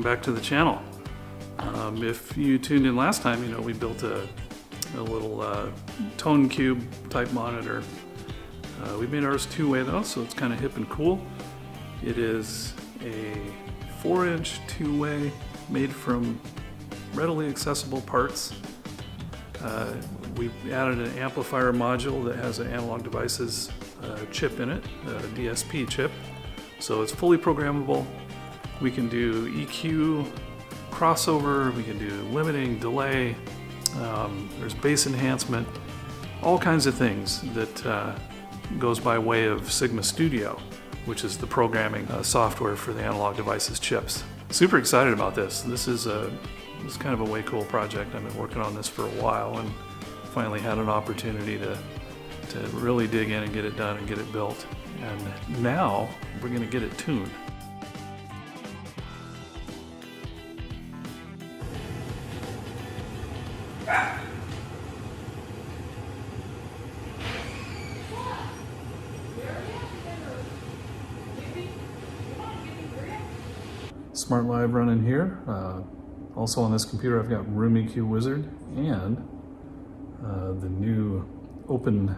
back to the channel. If you tuned in last time, you know we built a little tone cube type monitor. We made ours two-way though, so it's kind of hip and cool. It is a 4-inch two-way made from readily accessible parts. We added an amplifier module that has an analog devices chip in it, a DSP chip. So it's fully programmable. We can do EQ, crossover, we can do limiting, delay, there's bass enhancement, all kinds of things that goes by way of Sigma Studio, which is the programming software for the analog devices chips. Super excited about this. This is kind of a way cool project. I've been working on this for a while and finally had an opportunity to really dig in and get it done and get it built. And now we're going to get it tuned. Smart Live running here. Also on this computer I've got Room EQ Wizard and the new open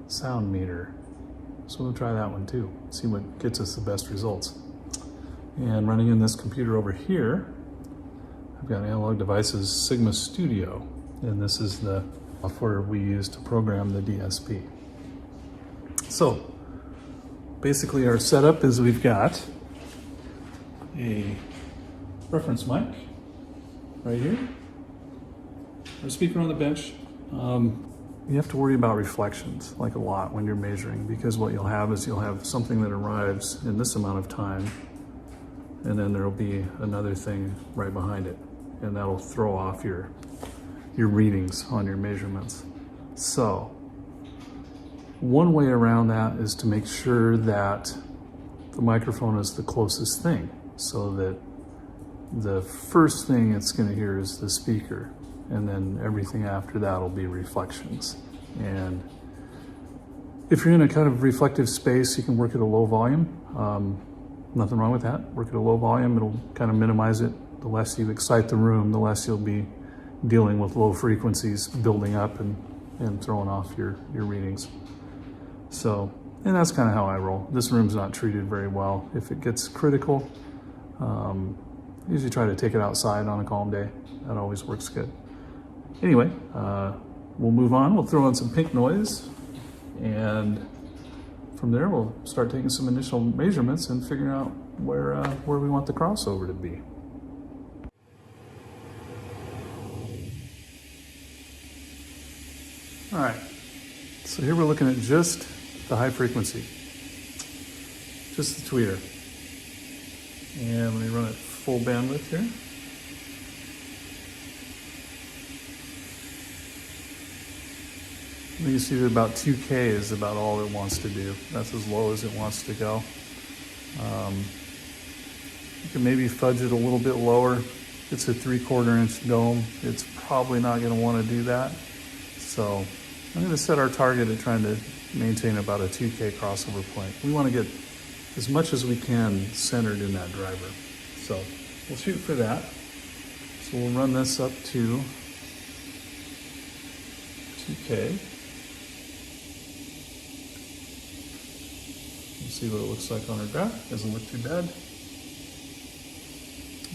sound meter. So we'll try that one too, see what gets us the best results. And running in this computer over here, I've got Analog Devices Sigma Studio, and this is the software we use to program the DSP. So basically our setup is we've got a reference mic right here, our speaker on the bench. You have to worry about reflections like a lot when you're measuring, because what you'll have is you'll have something that arrives in this amount of time and then there'll be another thing right behind it, and that'll throw off your readings on your measurements. So one way around that is to make sure that the microphone is the closest thing, so that the first thing it's going to hear is the speaker, and then everything after that will be reflections. And if you're in a kind of reflective space, you can work at a low volume. Nothing wrong with that. Work at a low volume, it'll kind of minimize it. The less you excite the room, the less you'll be dealing with low frequencies building up and throwing off your readings. So, and that's kind of how I roll. This room's not treated very well. If it gets critical, I usually try to take it outside on a calm day. That always works good. Anyway, we'll move on. We'll throw in some pink noise, and from there we'll start taking some initial measurements and figuring out where we want the crossover to be. All right, so here we're looking at just the high frequency, just the tweeter. And let me run it full bandwidth here. You see that about 2K is about all it wants to do. That's as low as it wants to go. You can maybe fudge it a little bit lower. It's a 3/4 inch dome. It's probably not going to want to do that. So I'm going to set our target at trying to maintain about a 2K crossover point. We want to get as much as we can centered in that driver. So we'll shoot for that. So we'll run this up to 2K. See what it looks like on our graph. Doesn't look too bad.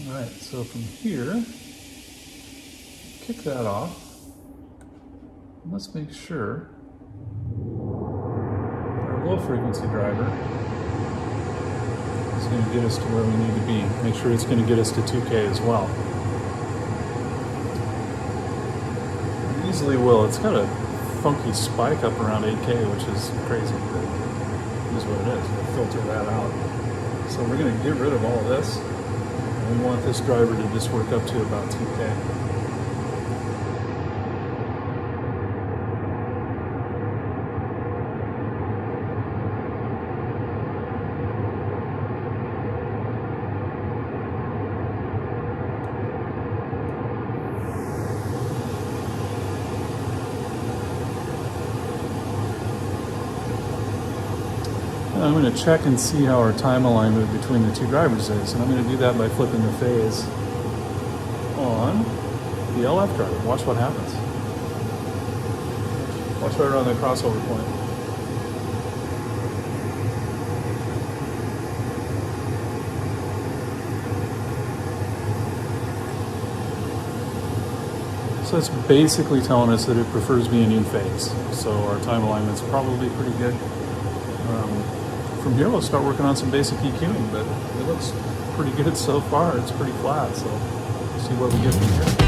All right, so from here, kick that off. Let's make sure our low frequency driver is going to get us to where we need to be. Make sure it's going to get us to 2K as well. It easily will. It's got a funky spike up around 8K, which is crazy. Is what it is. We'll filter that out. So we're going to get rid of all of this. And we want this driver to just work up to about 2K. And I'm going to check and see how our time alignment between the two drivers is. And I'm going to do that by flipping the phase on the LF driver. Watch what happens. Watch right around the crossover point. So it's basically telling us that it prefers being in phase. So our time alignment's probably pretty good. From here, we'll start working on some basic EQing, but it looks pretty good so far. It's pretty flat, so we'll see what we get from here.